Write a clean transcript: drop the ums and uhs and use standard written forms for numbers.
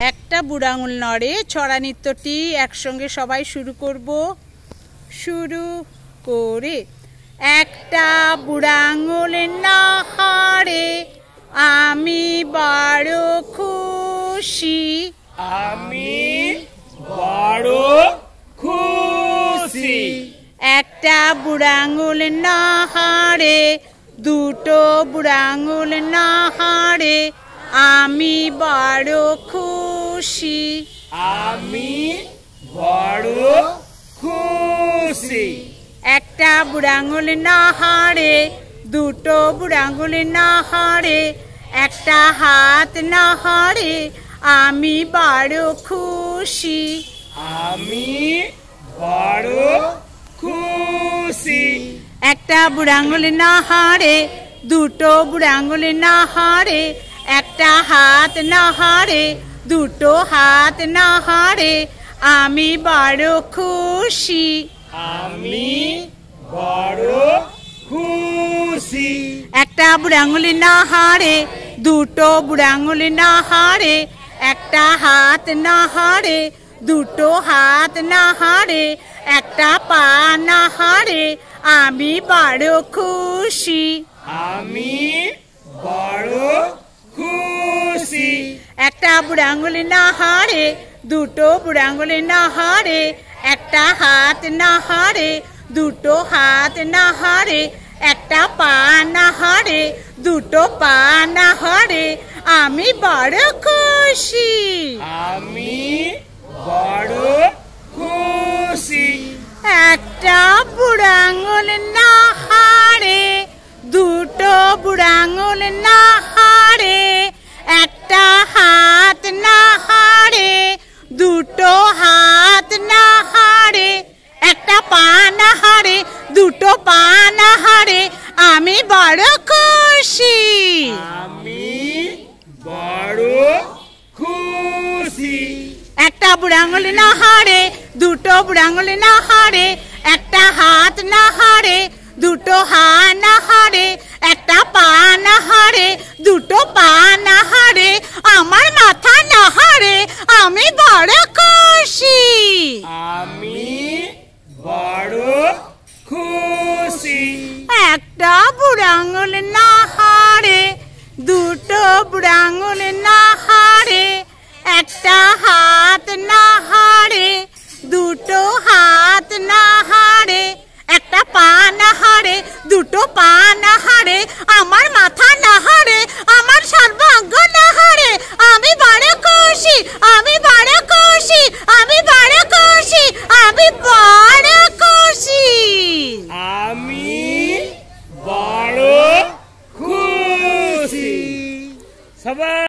একটা বুড়ো আঙুল নড়ে ছড়া নৃত্যটি একসঙ্গে সবাই শুরু করব। শুরু করে একটা বুড়ো আঙুল নাড়ে আমি বড় খুশি, আমি বড় খুশি। একটা বুড়ো আঙুল নাড়ে দুটো বুড়ো আঙুল নাড়ে আমি বড় খুশি, আমি বড় খুশি। একটা বুড়ো আঙুল নাড়ে দুটো বুড়ো আঙুল নাড়ে একটা হাত নাড়ে আমি বড় খুশি, আমি বড় খুশি। একটা বুড়ো আঙুল নাড়ে দুটো বুড়ো আঙুল নাড়ে একটা হাত নাড়ে দুটো হাত নাড়ে আমি বড় খুশি, আমি বড় খুশি। একটা বুড়ো আঙুল নাড়ে দুটো বুড়ো আঙুল নাড়ে একটা হাত নাড়ে দুটো হাত নাড়ে একটা পা নাড়ে আমি বড় খুশি, আমি বড় খুশি। একটা বুড়ো আঙুল নাড়ে দুটো বুড়ো আঙুল নাড়ে একটা হাত নাড়ে দুটো হাত নাড়ে একটা পা নাড়ে দুটো পা নাড়ে আমি বড় খুশি, আমি বড় খুশি। একটা বুড়ো আঙুল নাড়ে দুটো বুড়ো আঙুল নাড়ে একটা হাত নাড়ে দুটো হাত নাড়ে একটা পা নাড়ে দুটো পা নাড়ে আমি বড় খুশি, আমি বড় খুশি। একটা বুড়ো আঙুল নাড়ে দুটো বুড়ো আঙুল নাড়ে একটা হাত নাড়ে দুটো হাত নাড়ে একটা পা নাড়ে দুটো পা নাড়ে আমার মাথা নাড়ে আমি বড় খুশি, আমি বড় খুশি। একটা বুড়ো আঙুল নাড়ে দুটো বুড়ো আঙুল নাড়ে একটা হাত নাড়ে দুটো হাত নাড়ে একটা পা নাড়ে দুটো পা নাড়ে আমার মাথা নাড়ে আমার সর্বাঙ্গ নাড়ে আমি বড় খুশি, আমি বড় খুশি, আমি বড় খুশি, আমি বড় খুশি, আমি বড় খুশি। সবাই